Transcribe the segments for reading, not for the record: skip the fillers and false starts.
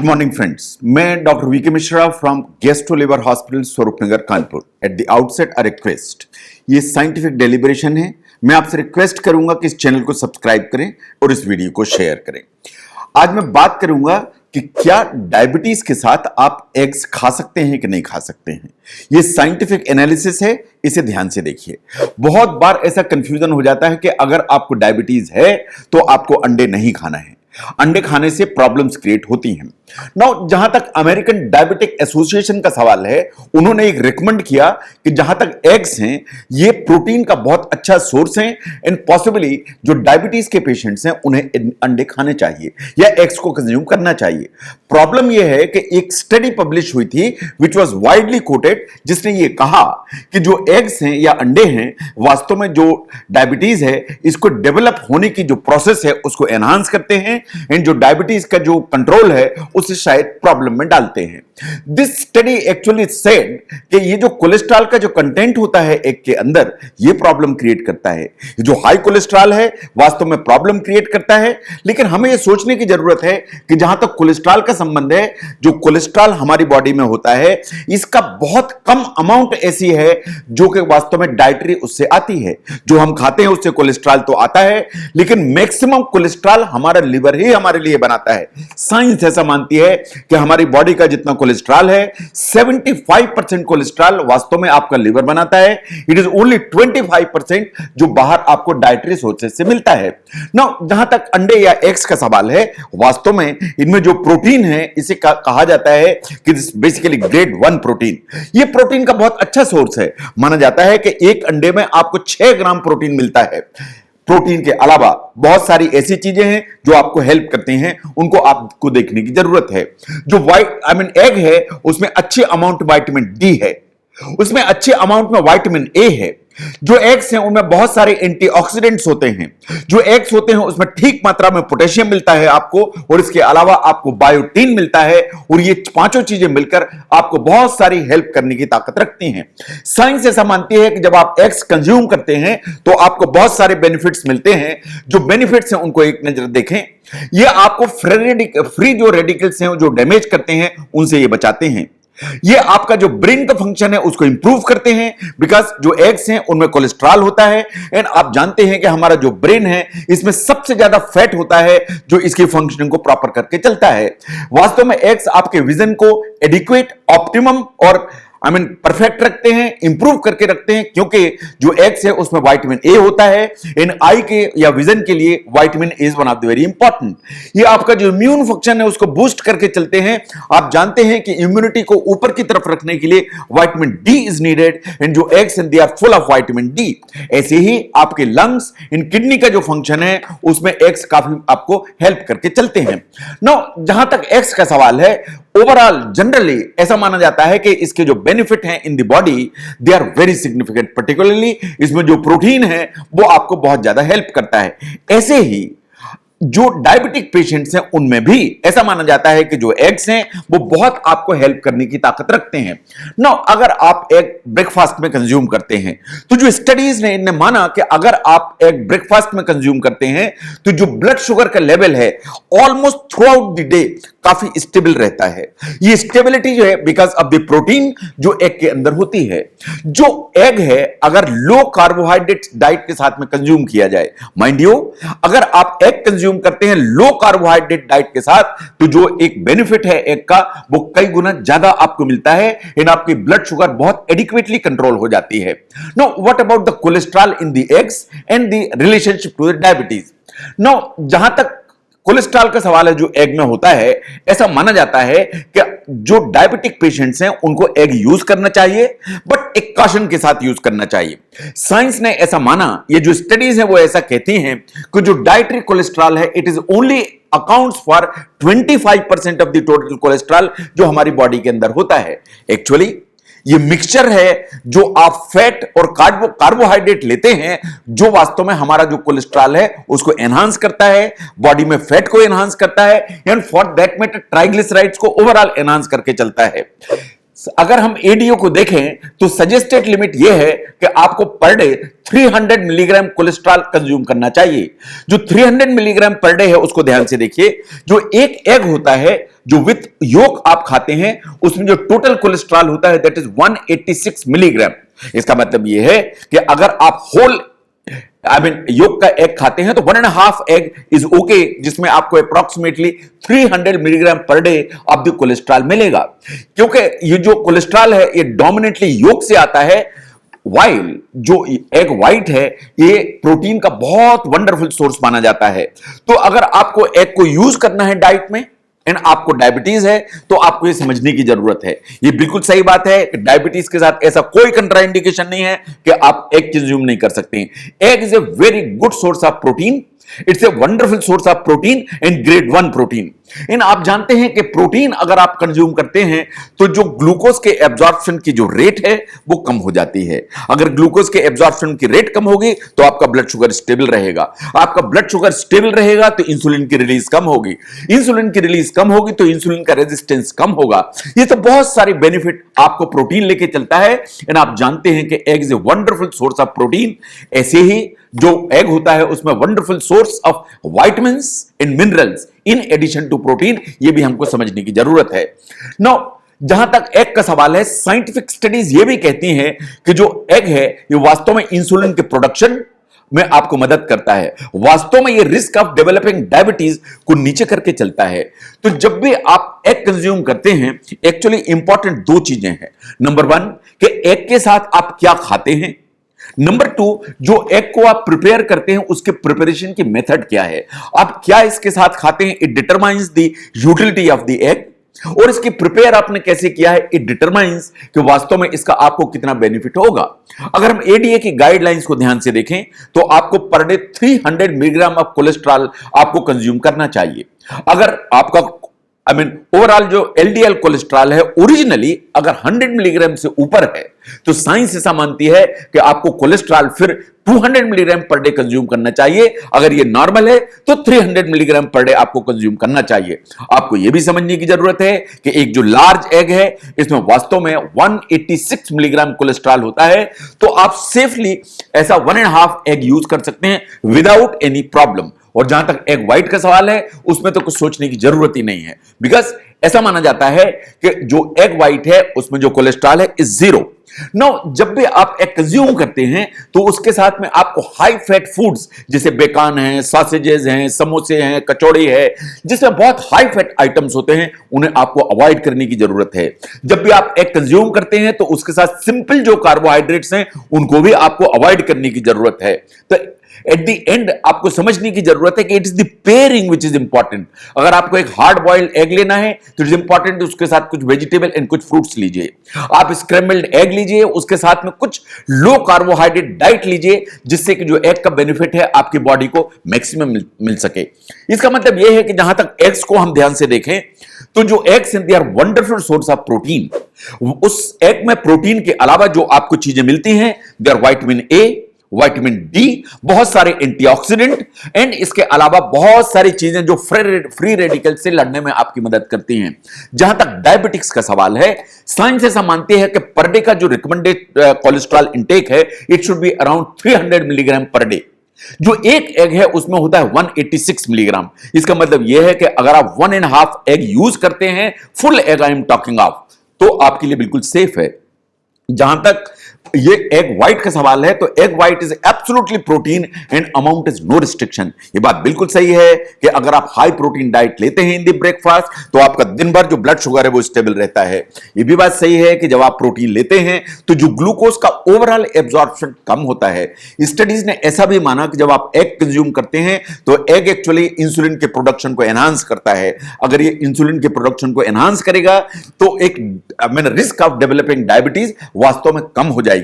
Morning friends, मैं doctor V K Mishra from gastro liver hospital Swaroopnagar Kanpur. At the outset a request, ये scientific deliberation है। मैं आपसे रिक्वेस्ट करूंगा कि इस चैनल को सब्सक्राइब करें और इस वीडियो को शेयर करें। आज मैं बात करूंगा कि क्या डायबिटीज के साथ आप एग्स खा सकते हैं कि नहीं खा सकते हैं। ये साइंटिफिक एनालिसिस है, इसे ध्यान से देखिए। बहुत बार ऐसा कंफ्यूजन हो जाता है कि अगर आपको डायबिटीज है तो आपको अंडे नहीं खाना है। अंडे खाने से प्रॉब्लम्स क्रिएट होती हैं। नाउ जहां तक अमेरिकन डायबिटिक एसोसिएशन का सवाल है, उन्होंने एक रिकमेंड किया कि जहां तक एग्स हैं, ये प्रोटीन का बहुत अच्छा सोर्स है एंड पॉसिबली जो डायबिटीज के पेशेंट्स हैं उन्हें अंडे खाने चाहिए या एग्स को कंज्यूम करना चाहिए। प्रॉब्लम यह है कि एक स्टडी पब्लिश हुई थी विच वाज वाइडली कोटेड, जिसने ये कहा कि जो एग्स हैं या अंडे हैं, वास्तव में जो डायबिटीज है इसको डेवलप होने की जो प्रोसेस है उसको एनहांस करते हैं एंड जो डायबिटीज का जो कंट्रोल है उसे शायद प्रॉब्लम में डालते हैं। दिस स्टडी एक्चुअली सेड कि ये जो कोलेस्ट्रॉल का जो कंटेंट होता है एग के अंदर, ये प्रॉब्लम क्रिएट करता है। जो हाई कोलेस्ट्रॉल है वास्तव में प्रॉब्लम क्रिएट करता है। लेकिन हमें ये सोचने की जरूरत है कि जहां तक कोलेस्ट्रॉल का संबंध है, जो कोलेस्ट्रॉल हमारी बॉडी में होता है इसका बहुत कम अमाउंट ऐसी है जो कि वास्तव में डाइटरी उससे आती है। जो हम खाते हैं उससे कोलेस्ट्रॉल तो आता है, लेकिन मैक्सिमम कोलेस्ट्रॉल हमारा लिवर ही हमारे लिए बनाता है। साइंस ऐसा मानती है कि हमारी बॉडी का जितना कोलेस्ट्रॉल है 75% कोलेस्ट्रॉल वास्तव में आपका लिवर बनाता है। इट इज ओनली 25% जो बाहर आपको डाइटरी सोर्सेस से मिलता है। नाउ जहां तक अंडे या एग्स का सवाल है, वास्तव में इनमें जो प्रोटीन है इसे कहा जाता है कि बेसिकली ग्रेड 1 प्रोटीन। ये प्रोटीन का बहुत अच्छा सोर्स है। माना जाता है कि एक अंडे में आपको 6 ग्राम प्रोटीन मिलता है। प्रोटीन के अलावा बहुत सारी ऐसी चीजें हैं जो आपको हेल्प करते हैं, उनको आपको देखने की जरूरत है। जो एग है उसमें अच्छे अमाउंट विटामिन डी है, उसमें अच्छे अमाउंट में विटामिन ए है। जो एग्स हैं उनमें बहुत सारे एंटीऑक्सीडेंट्स होते हैं। जो एग्स होते हैं उसमें ठीक मात्रा में पोटेशियम मिलता है आपको, और इसके अलावा आपको बायोटीन मिलता है, और ये पांचों चीजें मिलकर आपको बहुत सारी हेल्प करने की ताकत रखती हैं। साइंस ऐसा मानती है कि जब आप एग्स कंज्यूम करते हैं तो आपको बहुत सारे बेनिफिट्स मिलते हैं। जो बेनिफिट्स हैं उनको एक नजर देखें। ये आपको फ्री जो रेडिकल्स हैं जो डैमेज करते हैं उनसे ये बचाते हैं। ये आपका जो ब्रेन का फंक्शन है उसको इंप्रूव करते हैं, बिकॉज जो एग्स हैं उनमें कोलेस्ट्रॉल होता है एंड आप जानते हैं कि हमारा जो ब्रेन है इसमें सबसे ज्यादा फैट होता है जो इसकी फंक्शनिंग को प्रॉपर करके चलता है। वास्तव में एग्स आपके विजन को एडिक्वेट, ऑप्टिमम और परफेक्ट रखते हैं, इंप्रूव करके रखते हैं, क्योंकि जो एग्स है उसमें विटामिन ए होता है। इन आई के या विजन के लिए vitamin A is one of the very important. ये आपका जो इम्यून फंक्शन है उसको बूस्ट करके चलते हैं। आप जानते हैं कि इम्यूनिटी को ऊपर की तरफ रखने के लिए vitamin D is needed and जो eggs they are full of vitamin D. ऐसे ही आपके लंग्स, इन किडनी का जो फंक्शन है उसमें एग्स काफी आपको हेल्प करके चलते हैं। नाउ जहां तक एग्स का सवाल है, ओवरऑल जनरली ऐसा माना जाता है कि इसके जो बेनिफिट हैं in the body they are very significant. Particularly इसमें जो प्रोटीन है वो आपको बहुत ज्यादा हेल्प करता है। ऐसे ही जो डायबिटिक पेशेंट्स हैं उनमें भी ऐसा माना जाता है कि जो एग्स हैं वो बहुत आपको हेल्प करने की ताकत रखते हैं। ना अगर आप एग ब्रेकफास्ट में कंज्यूम करते हैं तो जो स्टडीज ने इन्हें माना कि अगर आप एग ब्रेकफास्ट में कंज्यूम करते हैं तो जो ब्लड शुगर का लेवल है almost through out the day काफी स्टेबल रहता है। ये स्टेबिलिटी जो है बिकॉज ऑफ द प्रोटीन जो एग के अंदर होती है। जो एग है अगर लो कार्बोहाइड्रेट डाइट के साथ में कंज्यूम किया जाए, माइंड यू अगर आप एग कंज्यूम करते हैं लो कार्बोहाइड्रेट डाइट के साथ, तो जो एक बेनिफिट है एग का वो कई गुना ज्यादा आपको मिलता है एंड आपकी ब्लड शुगर बहुत एडिक्वेटली कंट्रोल हो जाती है। No what about the cholesterol in the eggs and the relationship to the diabetes. No जहां तक कोलेस्ट्रॉल का सवाल है जो एग में होता है, ऐसा माना जाता है कि जो डायबिटिक पेशेंट्स हैं उनको एग यूज करना चाहिए, बट एक कॉशन के साथ यूज करना चाहिए। साइंस ने ऐसा माना, ये जो स्टडीज हैं वो ऐसा कहती हैं कि जो डाइटरी कोलेस्ट्रॉल है it is only accounts for 25% of the total cholesterol जो हमारी बॉडी के अंदर होता है। एक्चुअली ये मिक्सचर है जो आप फैट और कार्बोहाइड्रेट लेते हैं, जो वास्तव में हमारा जो कोलेस्ट्रॉल है उसको एनहांस करता है, बॉडी में फैट को एनहांस करता है and for that matter triglycerides को ओवरऑल एनहांस करके चलता है। अगर हम एडीओ को देखें तो सजेस्टेड लिमिट यह है कि आपको per day 300 milligram cholesterol consume करना चाहिए। जो 300 मिलीग्राम पर डे है उसको ध्यान से देखिए। जो एक एग होता है जो विथ योक आप खाते हैं उसमें जो टोटल कोलेस्ट्रॉल होता है दैट इज 186 मिलीग्राम। इसका मतलब यह है कि अगर आप होल योग का एग खाते हैं तो 1.5 एग इज ओके, जिसमें आपको approximately 300 milligram per day of the cholesterol मिलेगा। क्योंकि ये जो कोलेस्ट्रॉल है ये डोमिनेटली योग से आता है, वाइल जो एग व्हाइट है ये प्रोटीन का बहुत वंडरफुल सोर्स माना जाता है। तो अगर आपको एग को यूज करना है डाइट में एंड आपको डायबिटीज है तो आपको ये समझने की जरूरत है। ये बिल्कुल सही बात है कि डायबिटीज के साथ ऐसा कोई कंट्राइंडिकेशन नहीं है कि आप एग कंज्यूम नहीं कर सकते हैं। Egg is a very good source of protein, it's a wonderful source of protein and grade 1 protein. इन आप जानते हैं कि प्रोटीन अगर आप कंज्यूम करते हैं तो जो ग्लूकोज के एब्जॉर्प्शन की जो रेट है वो कम हो जाती है। अगर ग्लूकोज के एब्जॉर्प्शन की रेट कम होगी तो आपका ब्लड शुगर स्टेबल रहेगा। आपका ब्लड शुगर स्टेबल रहेगा तो इंसुलिन की रिलीज कम होगी। इंसुलिन की रिलीज कम होगी तो इंसुलिन का रेजिस्टेंस कम होगा। ये तो बहुत सारे बेनिफिट आपको प्रोटीन लेके चलता है। एंड आप जानते हैं कि egg is a wonderful source of protein. ऐसे ही जो एग होता है उसमें wonderful source of vitamins and minerals in addition to protein, ये भी हमको समझने की जरूरत है। नाउ जहां तक एग का सवाल है, साइंटिफिक स्टडीज ये भी कहती हैं कि जो एग है ये वास्तव में इंसुलिन के प्रोडक्शन में आपको मदद करता है। वास्तव में ये रिस्क ऑफ डेवलपिंग डायबिटीज को नीचे करके चलता है। तो जब भी आप एग कंज्यूम करते हैं एक्चुअली इंपॉर्टेंट दो चीजें हैं। नंबर 1 कि एग के साथ आप क्या खाते हैं। नंबर 2 जो एग को आप प्रिपेयर करते हैं उसके प्रिपरेशन की मेथड क्या है, आप क्या इसके साथ खाते हैं। It determines the utility of the egg. और इसकी प्रिपेयर आपने कैसे किया है इट डिटरमाइंस कि वास्तव में इसका आपको कितना बेनिफिट होगा। अगर हम एडीए की गाइडलाइंस को ध्यान से देखें तो आपको per day 300 milligram of cholesterol आपको कंज्यूम करना चाहिए। अगर आपका ओवरऑल जो एलडीएल कोलेस्ट्रॉल है ओरिजिनली अगर 100 मिलीग्राम से ऊपर है तो साइंस ऐसा मानती है कि आपको कोलेस्ट्रॉल फिर 200 मिलीग्राम पर डे कंज्यूम करना चाहिए। अगर ये नॉर्मल है तो 300 मिलीग्राम पर डे आपको कंज्यूम करना चाहिए। आपको यह भी समझने की जरूरत है कि एक जो लार्ज एग है इसमें वास्तव में 186 मिलीग्राम कोलेस्ट्रॉल होता है। तो आप सेफली ऐसा 1.5 एग यूज कर सकते हैं विदाउट एनी प्रॉब्लम। और जहां तक एग व्हाइट का सवाल है उसमें तो कुछ सोचने की जरूरत ही नहीं है, बिकॉज ऐसा माना जाता है कि जो एग व्हाइट है उसमें जो कोलेस्ट्रॉल है इज 0। नाउ जब भी आप एग कंज्यूम करते हैं तो उसके साथ में आपको हाई फैट फूड्स जैसे बेकन है, सॉसेजेस हैं, समोसे हैं, कचौड़ी है, जिसमें बहुत हाई फैट आइटम्स होते हैं, उन्हें आपको अवॉइड करने की जरूरत है। जब भी आप एग कंज्यूम करते हैं तो उसके साथ सिंपल जो कार्बोहाइड्रेट्स हैं उनको भी आपको अवॉइड करने की जरूरत है। तो एट द एंड आपको समझने की जरूरत है कि it is the pairing which is important. अगर आपको एक हार्ड बॉइल्ड एग लेना है तो इट इज इंपॉर्टेंट उसके साथ कुछ वेजिटेबल एंड कुछ फ्रूट्स लीजिए। आप स्क्रैम्बल्ड एग लीजिए, उसके साथ में कुछ लो कार्बोहाइड्रेट डाइट लीजिए, जिससे कि जो एग का बेनिफिट है आपकी बॉडी को मैक्सिमम मिल सके। इसका मतलब यह है कि जहां तक एग्स को हम ध्यान से देखें तो जो एग्स हैं they are wonderful source of protein. उस एग में प्रोटीन के अलावा जो आपको चीजें मिलती हैं they are vitamin A, vitamin D, बहुत सारे एंटीऑक्सीडेंट एंड इसके अलावा बहुत सारी चीजें जो फ्री रेडिकल से लड़ने में आपकी मदद करती हैं। जहां तक डायबिटिक्स का सवाल है, साइंस ऐसा मानती है कि पर डे का जो रिकमेंडेड कोलेस्ट्रॉल इंटेक है it should be around 300 milligram per day. जो एक एग है उसमें होता है 186 मिलीग्राम। इसका मतलब यह है कि अगर आप 1.5 एग यूज करते हैं, full egg I am talking of, तो आपके लिए बिल्कुल सेफ है। जहां तक ये एग व्हाइट का सवाल है तो egg white is absolutely protein and amount is no restriction. ये बात बिल्कुल सही है कि अगर आप हाई प्रोटीन डाइट लेते हैं इन द ब्रेकफास्ट तो आपका दिन भर जो ब्लड शुगर है वो स्टेबल रहता है। ये भी बात सही है कि जब आप प्रोटीन लेते हैं तो जो ग्लूकोज का ओवरऑल एब्जॉर्प्शन कम होता है। स्टडीज ने ऐसा भी माना कि जब आप एग कंज्यूम करते हैं तो एग एक्चुअली इंसुलिन के प्रोडक्शन को एनहांस करता है। अगर ये इंसुलिन के प्रोडक्शन को एनहांस करेगा तो एक रिस्क ऑफ डेवलपिंग डायबिटीज वास्तव में कम हो जाएगी।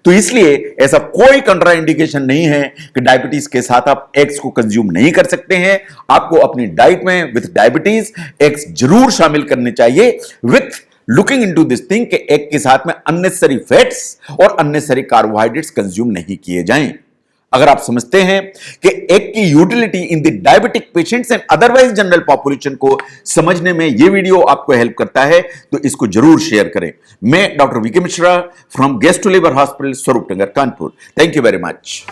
तो इसलिए ऐसा कोई कंट्राइंडिकेशन नहीं है कि डायबिटीज के साथ आप एग्स को कंज्यूम नहीं कर सकते हैं। आपको अपनी डाइट में विद डायबिटीज एग्स जरूर शामिल करने चाहिए with looking into this thing कि एग के साथ में अननेसेसरी फैट्स और अननेसेसरी कार्बोहाइड्रेट्स कंज्यूम नहीं किए जाएं। अगर आप समझते हैं कि एग की utility in the diabetic patients and otherwise general population को समझने में यह वीडियो आपको हेल्प करता है तो इसको जरूर शेयर करें। मैं doctor V K Mishra from gastro liver hospital Swaroopnagar Kanpur. Thank you very much.